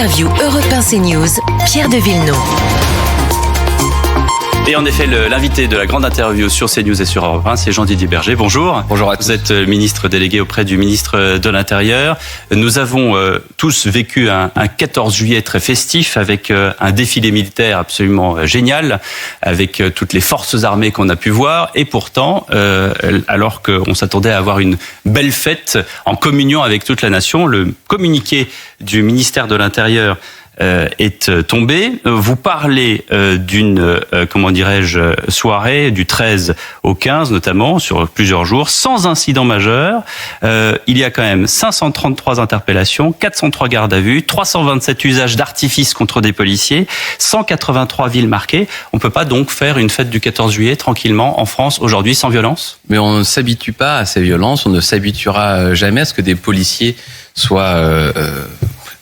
Interview Europe 1 CNews, Pierre de Villeneuve. Et en effet, l'invité de la grande interview sur CNews et sur Europe 1, c'est Jean-Didier Berger. Bonjour. Bonjour à tous. Vous êtes ministre délégué auprès du ministre de l'Intérieur. Nous avons tous vécu un 14 juillet très festif avec un défilé militaire absolument génial, avec toutes les forces armées qu'on a pu voir. Et pourtant, alors qu'on s'attendait à avoir une belle fête en communion avec toute la nation, le communiqué du ministère de l'Intérieur est tombé. Vous parlez d'une, soirée du 13 au 15 notamment, sur plusieurs jours, sans incident majeur. Il y a quand même 533 interpellations, 403 gardes à vue, 327 usages d'artifices contre des policiers, 183 villes marquées. On ne peut pas donc faire une fête du 14 juillet tranquillement en France aujourd'hui sans violence ? Mais on ne s'habitue pas à ces violences, on ne s'habituera jamais à ce que des policiers soient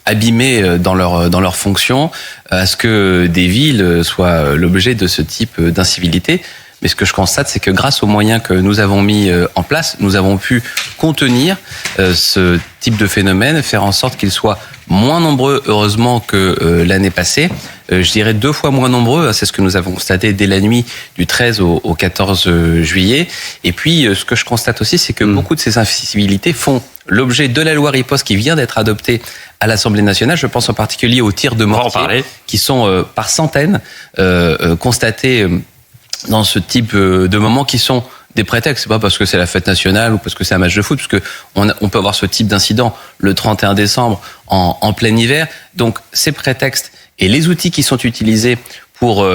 abîmés dans leur fonction, à ce que des villes soient l'objet de ce type d'incivilité. Mais ce que je constate, c'est que grâce aux moyens que nous avons mis en place, nous avons pu contenir ce type de phénomène, faire en sorte qu'il soit moins nombreux, heureusement, que l'année passée. Je dirais 2 fois moins nombreux, c'est ce que nous avons constaté dès la nuit du 13 au 14 juillet. Et puis, ce que je constate aussi, c'est que beaucoup de ces incivilités font l'objet de la loi riposte qui vient d'être adoptée à l'Assemblée nationale. Je pense en particulier aux tirs de mortier qui sont par centaines constatés dans ce type de moments qui sont des prétextes. C'est pas parce que c'est la fête nationale ou parce que c'est un match de foot, parce que on peut avoir ce type d'incident le 31 décembre en plein hiver. Donc ces prétextes et les outils qui sont utilisés pour,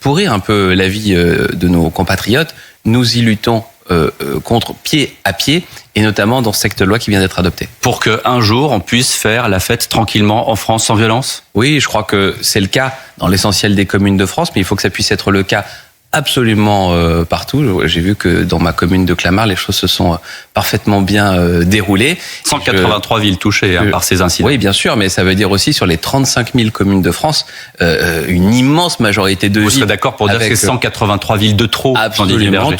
pourrir un peu la vie de nos compatriotes, nous y luttons contre pied à pied, et notamment dans ce texte de loi qui vient d'être adopté. Pour qu'un jour, on puisse faire la fête tranquillement en France sans violence ? Oui, je crois que c'est le cas dans l'essentiel des communes de France, mais il faut que ça puisse être le cas absolument partout. J'ai vu que dans ma commune de Clamart, les choses se sont parfaitement bien déroulées. 183 villes touchées par ces incidents. Oui, bien sûr, mais ça veut dire aussi sur les 35 000 communes de France, une immense majorité de villes. Vous serez d'accord pour dire que c'est 183 villes de trop ? Absolument,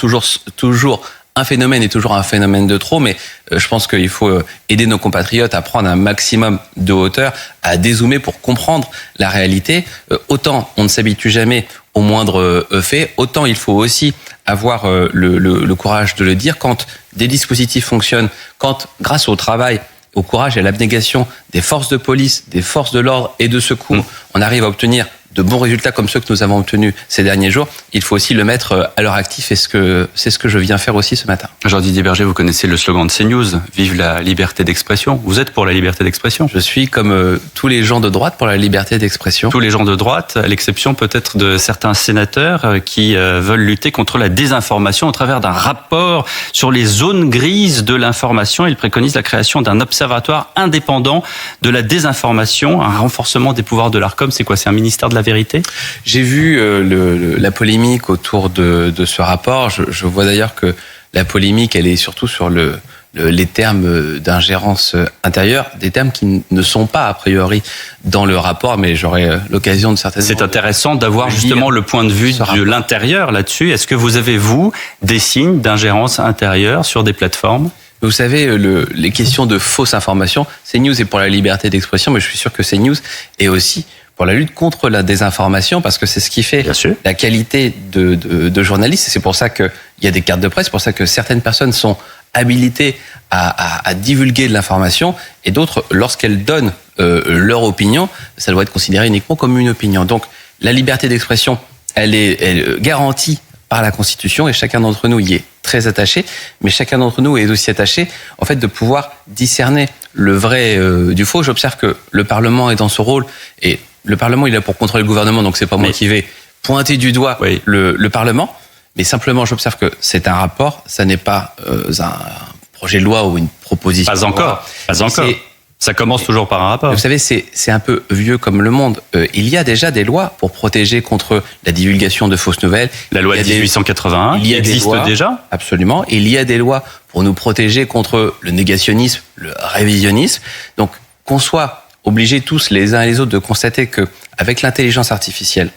toujours un phénomène est toujours un phénomène de trop, mais je pense qu'il faut aider nos compatriotes à prendre un maximum de hauteur, à dézoomer pour comprendre la réalité. Autant on ne s'habitue jamais au moindre fait, autant il faut aussi avoir le courage de le dire quand des dispositifs fonctionnent, quand grâce au travail, au courage et à l'abnégation des forces de police, des forces de l'ordre et de secours, on arrive à obtenir de bons résultats comme ceux que nous avons obtenus ces derniers jours, il faut aussi le mettre à leur actif, et c'est ce que je viens faire aussi ce matin. Jean-Didier Berger, vous connaissez le slogan de CNews, vive la liberté d'expression. Vous êtes pour la liberté d'expression ? Je suis comme tous les gens de droite pour la liberté d'expression. Tous les gens de droite, à l'exception peut-être de certains sénateurs qui veulent lutter contre la désinformation au travers d'un rapport sur les zones grises de l'information. Ils préconisent la création d'un observatoire indépendant de la désinformation, un renforcement des pouvoirs de l'Arcom. C'est quoi ? C'est un ministère de la vérité ? J'ai vu la polémique autour de ce rapport. Je vois d'ailleurs que la polémique, elle est surtout sur les termes d'ingérence intérieure, des termes qui ne sont pas a priori dans le rapport, mais j'aurai l'occasion de certainement... C'est intéressant d'avoir justement le point de vue de l'intérieur là-dessus. Est-ce que vous avez, vous, des signes d'ingérence intérieure sur des plateformes ? Vous savez, les questions de fausses informations, CNews est pour la liberté d'expression, mais je suis sûr que CNews est aussi pour la lutte contre la désinformation, parce que c'est ce qui fait la qualité de journaliste. Et c'est pour ça qu'il y a des cartes de presse, c'est pour ça que certaines personnes sont habilitées à divulguer de l'information, et d'autres, lorsqu'elles donnent leur opinion, ça doit être considéré uniquement comme une opinion. Donc la liberté d'expression, elle est garantie par la Constitution, et chacun d'entre nous y est très attaché, mais chacun d'entre nous est aussi attaché en fait de pouvoir discerner le vrai du faux. J'observe que le Parlement est dans ce rôle, et le Parlement, il est là pour contrôler le gouvernement, donc c'est pas moi qui vais pointer du doigt le Parlement, mais simplement j'observe que c'est un rapport, ça n'est pas un projet de loi ou une proposition. Pas encore. Ça commence toujours par un rapport. Vous savez, c'est un peu vieux comme le monde. Il y a déjà des lois pour protéger contre la divulgation de fausses nouvelles. La loi de 1881 qui existe déjà. Absolument. Il y a des lois pour nous protéger contre le négationnisme, le révisionnisme. Donc, qu'on soit obligés tous les uns et les autres de constater que, avec l'intelligence artificielle,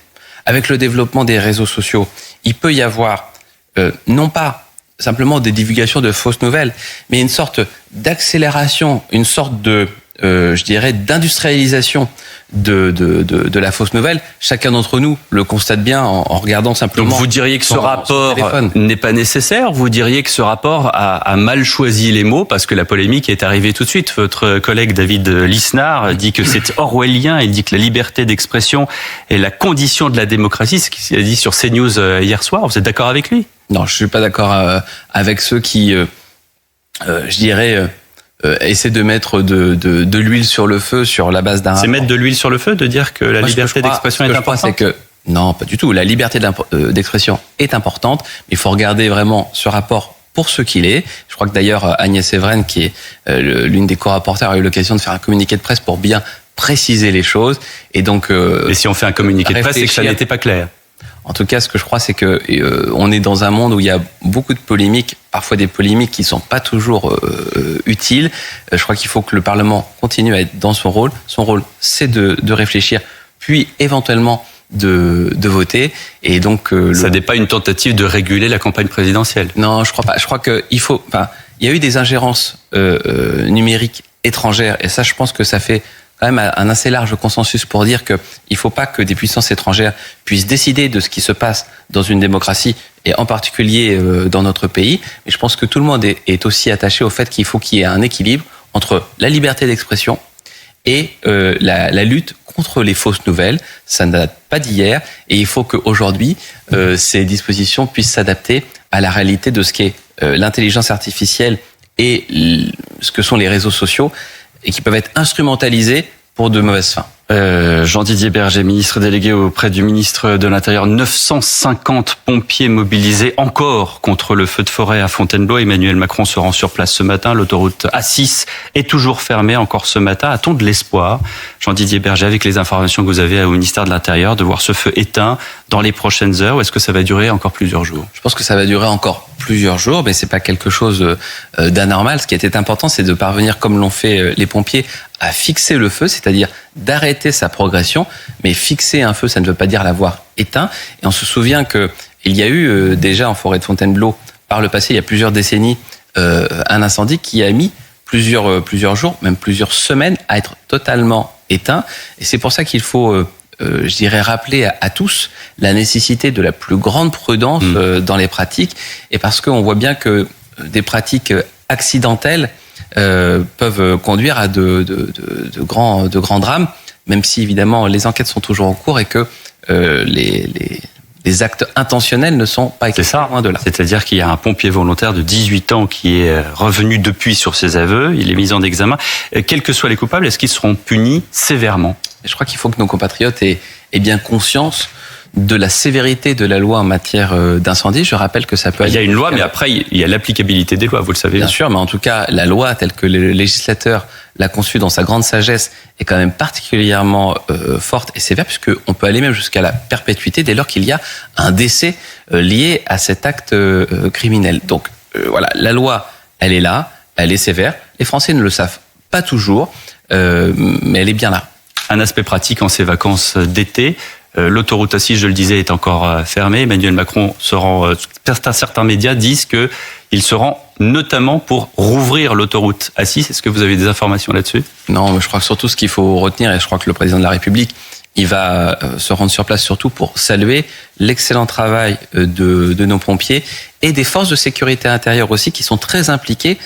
avec le développement des réseaux sociaux, il peut y avoir non pas simplement des divulgations de fausses nouvelles, mais une sorte d'accélération, une sorte de je dirais, d'industrialisation de la fausse nouvelle. Chacun d'entre nous le constate bien en regardant simplement. Donc vous diriez que ce rapport n'est pas nécessaire? Vous diriez que ce rapport a mal choisi les mots parce que la polémique est arrivée tout de suite. Votre collègue David Lisnard dit que c'est orwellien. Il dit que la liberté d'expression est la condition de la démocratie. C'est ce qu'il a dit sur CNews hier soir. Vous êtes d'accord avec lui? Non, je suis pas d'accord avec ceux qui, je dirais, essaient de mettre de l'huile sur le feu sur la base d'un. C'est mettre de l'huile sur le feu de dire que la liberté d'expression est importante. Non, pas du tout. La liberté d'expression est importante, mais il faut regarder vraiment ce rapport pour ce qu'il est. Je crois que d'ailleurs Agnès Evren, qui est l'une des co-rapporteurs, a eu l'occasion de faire un communiqué de presse pour bien préciser les choses. Et donc. Et si on fait un communiqué de presse, c'est que ça n'était pas clair. En tout cas, ce que je crois, c'est que on est dans un monde où il y a beaucoup de polémiques, parfois des polémiques qui sont pas toujours utiles. Je crois qu'il faut que le Parlement continue à être dans son rôle. Son rôle, c'est de réfléchir, puis éventuellement de voter. Et donc, ça n'est pas une tentative de réguler la campagne présidentielle. Non, je crois pas. Je crois qu'il faut. Enfin, il y a eu des ingérences numériques étrangères, et ça, je pense que ça fait quand même un assez large consensus pour dire qu'il ne faut pas que des puissances étrangères puissent décider de ce qui se passe dans une démocratie, et en particulier dans notre pays. Mais je pense que tout le monde est aussi attaché au fait qu'il faut qu'il y ait un équilibre entre la liberté d'expression et la lutte contre les fausses nouvelles. Ça ne date pas d'hier, et il faut qu'aujourd'hui, ces dispositions puissent s'adapter à la réalité de ce qu'est l'intelligence artificielle et ce que sont les réseaux sociaux, et qui peuvent être instrumentalisés pour de mauvaises fins. Jean-Didier Berger, ministre délégué auprès du ministre de l'Intérieur, 950 pompiers mobilisés encore contre le feu de forêt à Fontainebleau. Emmanuel Macron se rend sur place ce matin. L'autoroute A6 est toujours fermée encore ce matin. A-t-on de l'espoir, Jean-Didier Berger, avec les informations que vous avez au ministère de l'Intérieur, de voir ce feu éteint dans les prochaines heures, ou est-ce que ça va durer encore plusieurs jours? Je pense que ça va durer encore plusieurs jours, mais c'est pas quelque chose d'anormal. Ce qui était important, c'est de parvenir, comme l'ont fait les pompiers, à fixer le feu, c'est-à-dire d'arrêter sa progression. Mais fixer un feu, ça ne veut pas dire l'avoir éteint. Et on se souvient que il y a eu déjà en forêt de Fontainebleau, par le passé, il y a plusieurs décennies, un incendie qui a mis plusieurs jours, même plusieurs semaines, à être totalement éteint. Et c'est pour ça qu'il faut, je dirais, rappeler à tous la nécessité de la plus grande prudence dans les pratiques, et parce qu'on voit bien que des pratiques accidentelles peuvent conduire à de grands drames, même si évidemment les enquêtes sont toujours en cours et que les actes intentionnels ne sont pas écrits loin de là. C'est-à-dire qu'il y a un pompier volontaire de 18 ans qui est revenu depuis sur ses aveux, il est mis en examen. Quels que soient les coupables, est-ce qu'ils seront punis sévèrement? Je crois qu'il faut que nos compatriotes aient bien conscience de la sévérité de la loi en matière d'incendie. Je rappelle que ça peut... Il y a une loi, mais après, il y a l'applicabilité des lois, vous le savez. Bien sûr, mais en tout cas, la loi telle que le législateur l'a conçue dans sa grande sagesse est quand même particulièrement forte et sévère, puisqu'on peut aller même jusqu'à la perpétuité dès lors qu'il y a un décès lié à cet acte criminel. Donc voilà, la loi, elle est là, elle est sévère. Les Français ne le savent pas toujours, mais elle est bien là. Un aspect pratique en ces vacances d'été. L'autoroute A6, je le disais, est encore fermée. Emmanuel Macron se rend. Certains médias disent qu'il se rend notamment pour rouvrir l'autoroute A6. Est-ce que vous avez des informations là-dessus? Non, mais je crois que surtout ce qu'il faut retenir, et je crois que le président de la République, il va se rendre sur place surtout pour saluer l'excellent travail de nos pompiers et des forces de sécurité intérieure aussi qui sont très impliquées,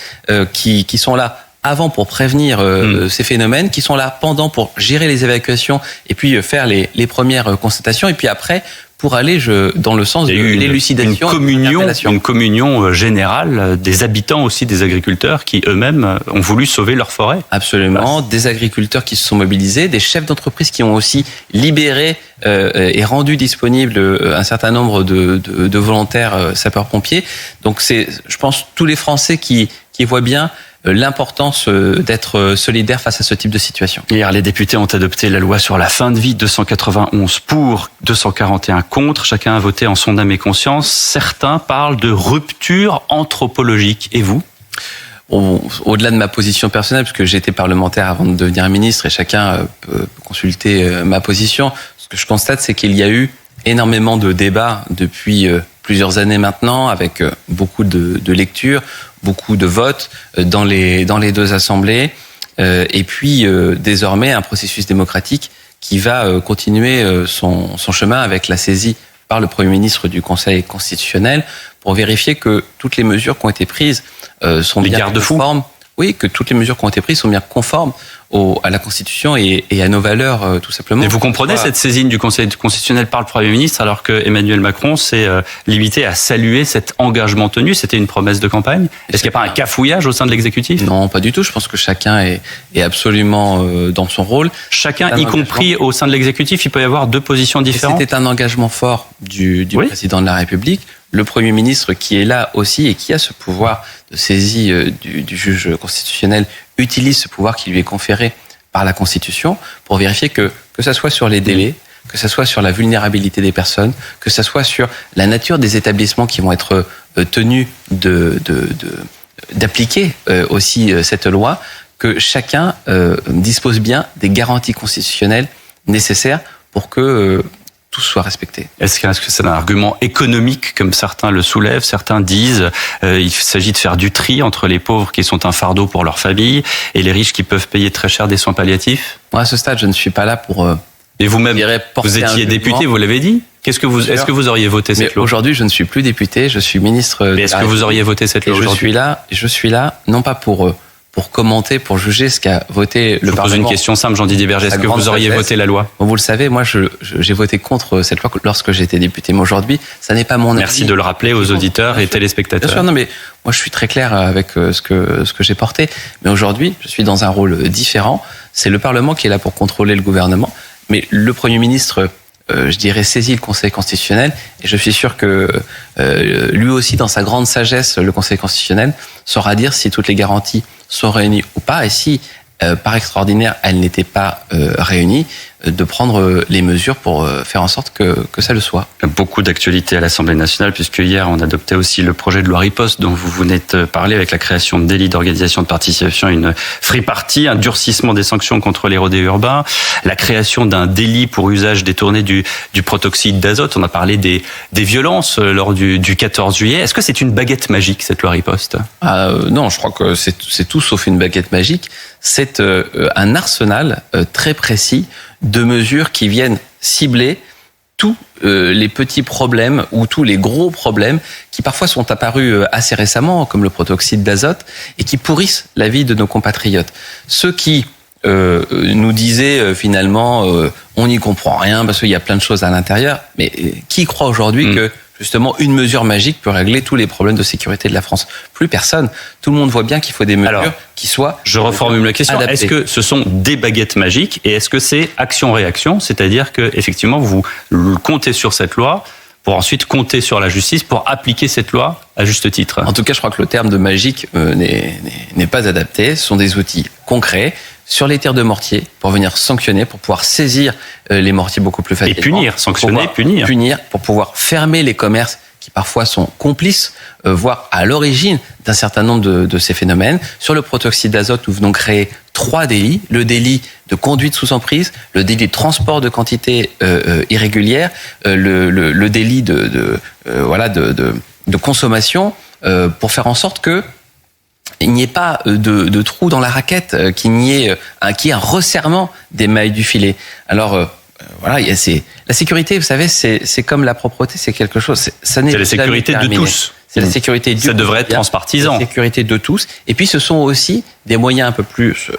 qui sont là avant pour prévenir ces phénomènes, qui sont là pendant pour gérer les évacuations et puis faire les premières constatations, et puis après pour aller dans le sens de l'élucidation. Une communion générale des habitants aussi, des agriculteurs qui eux-mêmes ont voulu sauver leur forêt. Absolument, des agriculteurs qui se sont mobilisés, des chefs d'entreprise qui ont aussi libéré et rendu disponible un certain nombre de volontaires sapeurs-pompiers. Donc c'est, je pense, tous les Français qui voient bien l'importance d'être solidaire face à ce type de situation. Hier, les députés ont adopté la loi sur la fin de vie, 291 pour, 241 contre. Chacun a voté en son âme et conscience. Certains parlent de rupture anthropologique. Et vous ? Au-delà de ma position personnelle, puisque j'ai été parlementaire avant de devenir ministre, et chacun peut consulter ma position, ce que je constate, c'est qu'il y a eu énormément de débats depuis plusieurs années maintenant, avec beaucoup de lectures, beaucoup de votes dans les deux assemblées. et puis désormais un processus démocratique qui va continuer son chemin avec la saisie par le Premier ministre du Conseil constitutionnel pour vérifier que toutes les mesures qui ont été prises sont bien conformes. Oui, que toutes les mesures qui ont été prises sont bien conformes à la Constitution et à nos valeurs, tout simplement. Et vous comprenez cette saisine du Conseil constitutionnel par le Premier ministre, alors que Emmanuel Macron s'est limité à saluer cet engagement tenu? C'était une promesse de campagne. Est-ce qu'il n'y a pas un cafouillage au sein de l'exécutif? Non, pas du tout. Je pense que chacun est absolument dans son rôle. Chacun, y compris au sein de l'exécutif, il peut y avoir deux positions différentes. C'était un engagement fort du président de la République. Le Premier ministre qui est là aussi et qui a ce pouvoir de saisie du juge constitutionnel utilise ce pouvoir qui lui est conféré par la Constitution pour vérifier que ça soit sur les délais, que ça soit sur la vulnérabilité des personnes, que ça soit sur la nature des établissements qui vont être tenus d'appliquer aussi cette loi, que chacun dispose bien des garanties constitutionnelles nécessaires pour que tout soit respecté. Est-ce que c'est un argument économique, comme certains le soulèvent? Certains disent il s'agit de faire du tri entre les pauvres qui sont un fardeau pour leur famille et les riches qui peuvent payer très cher des soins palliatifs. Moi, à ce stade, je ne suis pas là pour... Et vous-même, vous étiez député, vous l'avez dit. Est-ce que vous auriez voté cette loi? Aujourd'hui, je ne suis plus député, je suis ministre... Mais est-ce que vous auriez voté cette loi aujourd'hui? Je suis là, non pas pour commenter, pour juger ce qu'a voté le Parlement. Je pose une question simple, Jean-Didier Berger. Est-ce que vous auriez voté la loi? Vous le savez, moi, j'ai voté contre cette loi lorsque j'étais député. Mais aujourd'hui, ça n'est pas mon avis. Merci de le rappeler aux auditeurs et téléspectateurs. Bien sûr, non, mais moi, je suis très clair avec ce que j'ai porté. Mais aujourd'hui, je suis dans un rôle différent. C'est le Parlement qui est là pour contrôler le gouvernement. Mais le Premier ministre, je dirais, saisit le Conseil constitutionnel. Et je suis sûr que lui aussi, dans sa grande sagesse, le Conseil constitutionnel saura dire si toutes les garanties sont réunies ou pas, et si, par extraordinaire, elles n'étaient pas réunies, de prendre les mesures pour faire en sorte que ça le soit. Beaucoup d'actualités à l'Assemblée nationale, puisque hier, on adoptait aussi le projet de loi riposte dont vous venez de parler, avec la création de délits d'organisation de participation à une free party, un durcissement des sanctions contre les rodéos urbains, la création d'un délit pour usage détourné du protoxyde d'azote. On a parlé des violences lors du 14 juillet. Est-ce que c'est une baguette magique, cette loi riposte? Non, je crois que c'est tout sauf une baguette magique. C'est un arsenal très précis de mesures qui viennent cibler tous les petits problèmes ou tous les gros problèmes qui parfois sont apparus assez récemment, comme le protoxyde d'azote, et qui pourrissent la vie de nos compatriotes. Ceux qui nous disaient finalement on n'y comprend rien parce qu'il y a plein de choses à l'intérieur, mais qui croit aujourd'hui que justement une mesure magique peut régler tous les problèmes de sécurité de la France? Plus personne. Tout le monde voit bien qu'il faut des mesures qui soient... Je reformule la question. Adaptées. Est-ce que ce sont des baguettes magiques et est-ce que c'est action-réaction? C'est-à-dire que effectivement vous comptez sur cette loi pour ensuite compter sur la justice pour appliquer cette loi à juste titre? En tout cas, je crois que le terme de magique n'est pas adapté. Ce sont des outils concrets sur les tirs de mortier pour venir sanctionner, pour pouvoir saisir les mortiers beaucoup plus facilement. Et punir, sanctionner, punir. Punir, pour pouvoir fermer les commerces qui parfois sont complices, voire à l'origine d'un certain nombre de ces phénomènes. Sur le protoxyde d'azote, nous venons créer 3 délits. Le délit de conduite sous emprise, le délit de transport de quantité irrégulière, le délit de consommation, pour faire en sorte que il n'y ait pas de trou dans la raquette, qu'il y ait un resserrement des mailles du filet. Alors voilà, la sécurité, vous savez, c'est comme la propreté, c'est quelque chose. C'est la sécurité de tous. C'est la sécurité du Ça devrait être transpartisan. La sécurité de tous. Et puis, ce sont aussi des moyens un peu plus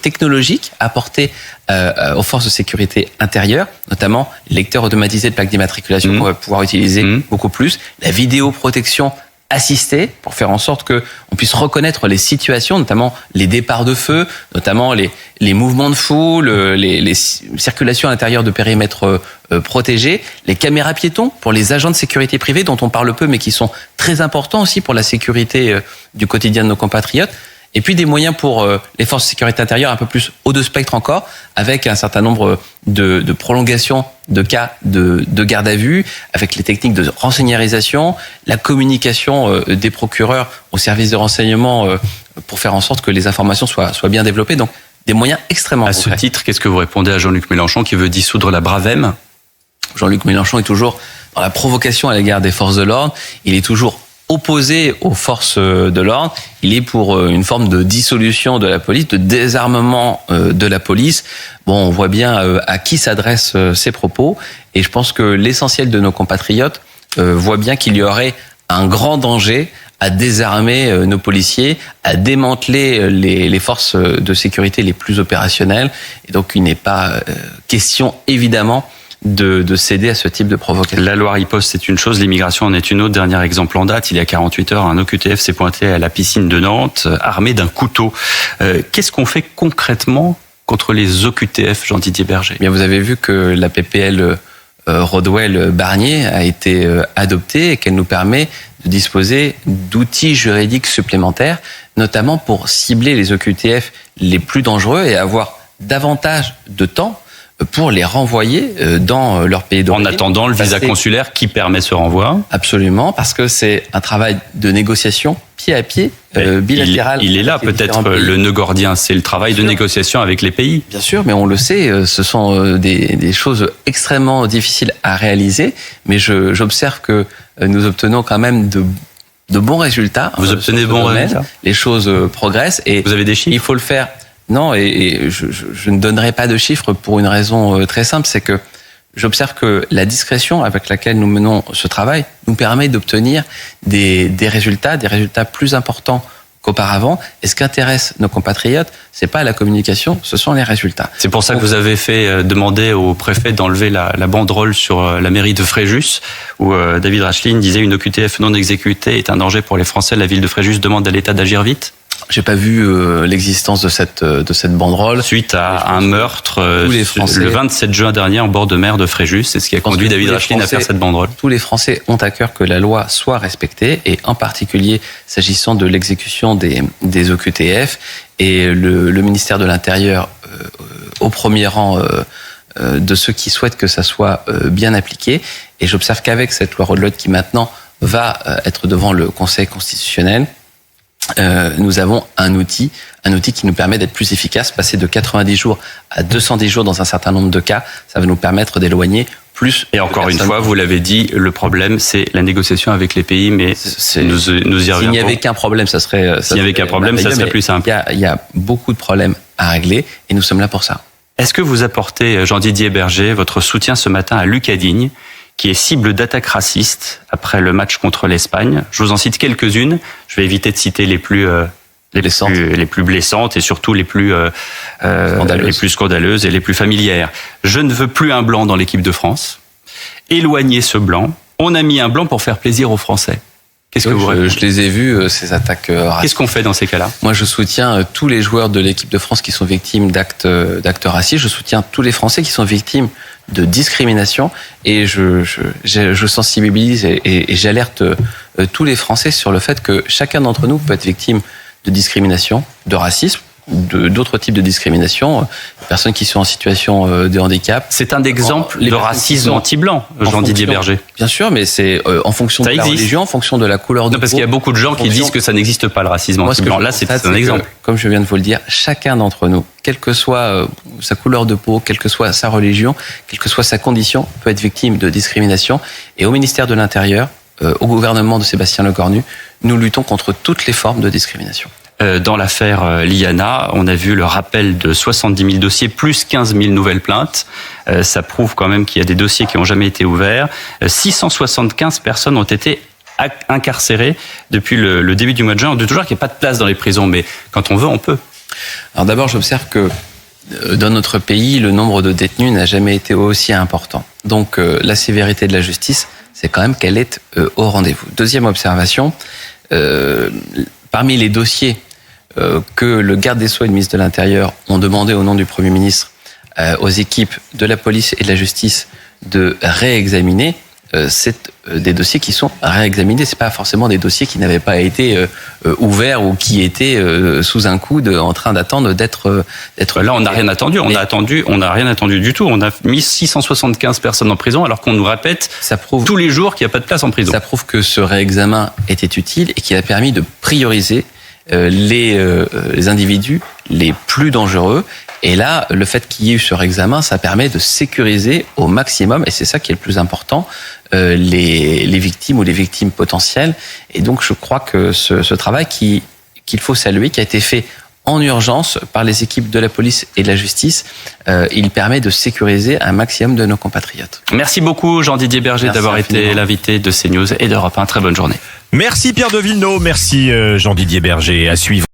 technologiques apportés aux forces de sécurité intérieure, notamment les lecteurs automatisés de plaques d'immatriculation qu'on va pouvoir utiliser beaucoup plus, la vidéoprotection assistée pour faire en sorte que on puisse reconnaître les situations, notamment les départs de feu, notamment les mouvements de foule, les circulations à l'intérieur de périmètres protégés, les caméras piétons pour les agents de sécurité privée dont on parle peu mais qui sont très importants aussi pour la sécurité du quotidien de nos compatriotes. Et puis des moyens pour les forces de sécurité intérieure un peu plus haut de spectre encore, avec un certain nombre de prolongations de cas de garde à vue, avec les techniques de renseignarisation, la communication des procureurs aux services de renseignement pour faire en sorte que les informations soient bien développées. Donc des moyens extrêmement concrets. À ce titre, qu'est-ce que vous répondez à Jean-Luc Mélenchon qui veut dissoudre la Bravem? Jean-Luc Mélenchon est toujours dans la provocation à l'égard des forces de l'ordre. Il est toujours opposé aux forces de l'ordre, il est pour une forme de dissolution de la police, de désarmement de la police. Bon, on voit bien à qui s'adressent ces propos, et je pense que l'essentiel de nos compatriotes voit bien qu'il y aurait un grand danger à désarmer nos policiers, à démanteler les forces de sécurité les plus opérationnelles, et donc il n'est pas question, évidemment, de céder à ce type de provocation. La loi riposte, c'est une chose, l'immigration en est une autre. Dernier exemple en date, il y a 48 heures, un OQTF s'est pointé à la piscine de Nantes, armé d'un couteau. Qu'est-ce qu'on fait concrètement contre les OQTF, Jean-Didier Berger ? Eh bien, vous avez vu que la PPL Rodwell-Barnier a été adoptée et qu'elle nous permet de disposer d'outils juridiques supplémentaires, notamment pour cibler les OQTF les plus dangereux et avoir davantage de temps pour les renvoyer dans leur pays d'origine. En attendant le visa consulaire qui permet ce renvoi. Absolument, parce que c'est un travail de négociation pied à pied, bilatéral. Il est là peut-être le nœud gordien, c'est le travail de négociation avec les pays. Bien sûr, mais on le sait, ce sont des choses extrêmement difficiles à réaliser, mais j'observe que nous obtenons quand même de bons résultats. Vous obtenez de bons résultats. Les choses progressent et vous avez des chiffres ? Il faut le faire. Non, et je ne donnerai pas de chiffres pour une raison très simple, c'est que j'observe que la discrétion avec laquelle nous menons ce travail nous permet d'obtenir des résultats plus importants qu'auparavant. Et ce qui intéresse nos compatriotes, c'est pas la communication, ce sont les résultats. C'est pour ça que vous avez fait demander au préfet d'enlever la banderole sur la mairie de Fréjus, où David Racheline disait une OQTF non exécutée est un danger pour les Français. La ville de Fréjus demande à l'État d'agir vite. J'ai pas vu l'existence de cette banderole. Suite à un meurtre le 27 juin dernier en bord de mer de Fréjus, c'est ce qui a conduit David Racheline à faire cette banderole. Tous les Français ont à cœur que la loi soit respectée, et en particulier s'agissant de l'exécution des OQTF, et le ministère de l'Intérieur au premier rang de ceux qui souhaitent que ça soit bien appliqué. Et j'observe qu'avec cette loi Rodlot qui maintenant va être devant le Conseil constitutionnel, nous avons un outil qui nous permet d'être plus efficace, passer de 90 jours à 210 jours dans un certain nombre de cas. Ça va nous permettre d'éloigner plus. Et encore une fois, vous l'avez dit, le problème, c'est la négociation avec les pays, mais nous y reviendrons. S'il n'y avait qu'un problème, ça serait plus simple. Il y a beaucoup de problèmes à régler, et nous sommes là pour ça. Est-ce que vous apportez, Jean-Didier Berger, votre soutien ce matin à Lucas Digne, qui est cible d'attaques racistes après le match contre l'Espagne? Je vous en cite quelques-unes. Je vais éviter de citer les plus blessantes et surtout les plus scandaleuses et les plus familières. Je ne veux plus un blanc dans l'équipe de France. Éloignez ce blanc. On a mis un blanc pour faire plaisir aux Français. Qu'est-ce que vous répondez ? Je les ai vus, ces attaques racistes. Qu'est-ce qu'on fait dans ces cas-là ? Moi, je soutiens tous les joueurs de l'équipe de France qui sont victimes d'actes racistes. Je soutiens tous les Français qui sont victimes de discrimination, et je sensibilise et j'alerte tous les Français sur le fait que chacun d'entre nous peut être victime de discrimination, de racisme, d'autres types de discrimination, personnes qui sont en situation de handicap. C'est un exemple de racisme anti-blanc, Jean-Didier Berger. Bien sûr, mais c'est en fonction de la religion, en fonction de la couleur de peau. Parce qu'il y a beaucoup de gens qui disent que ça n'existe pas, le racisme anti-blanc. Là, c'est un exemple. Comme je viens de vous le dire, chacun d'entre nous, quelle que soit sa couleur de peau, quelle que soit sa religion, quelle que soit sa condition, peut être victime de discrimination. Et au ministère de l'Intérieur, au gouvernement de Sébastien Lecornu, nous luttons contre toutes les formes de discrimination. Dans l'affaire Liana, on a vu le rappel de 70 000 dossiers, plus 15 000 nouvelles plaintes. Ça prouve quand même qu'il y a des dossiers qui n'ont jamais été ouverts. 675 personnes ont été incarcérées depuis le début du mois de juin. On dit toujours qu'il n'y a pas de place dans les prisons, mais quand on veut, on peut. Alors d'abord, j'observe que dans notre pays, le nombre de détenus n'a jamais été aussi important. Donc la sévérité de la justice, c'est quand même qu'elle est au rendez-vous. Deuxième observation, parmi les dossiers que le garde des Sceaux et le ministre de l'Intérieur ont demandé au nom du Premier ministre aux équipes de la police et de la justice de réexaminer, c'est des dossiers qui sont réexaminés. C'est pas forcément des dossiers qui n'avaient pas été ouverts ou qui étaient sous un coude en train d'attendre d'être. Là, on n'a rien attendu. On n'a rien attendu du tout. On a mis 675 personnes en prison, alors qu'on nous répète tous les jours qu'il n'y a pas de place en prison. Ça prouve que ce réexamen était utile et qu'il a permis de prioriser les individus les plus dangereux Et là, le fait qu'il y ait eu ce réexamen, ça permet de sécuriser au maximum, et c'est ça qui est le plus important, les victimes ou les victimes potentielles. Et donc, je crois que ce travail qu'il faut saluer, qui a été fait en urgence par les équipes de la police et de la justice, il permet de sécuriser un maximum de nos compatriotes. Merci beaucoup Jean-Didier Berger d'avoir été l'invité de CNews et d'Europe 1. Très bonne journée. Merci Pierre de Villeneuve, merci Jean-Didier Berger. À suivre.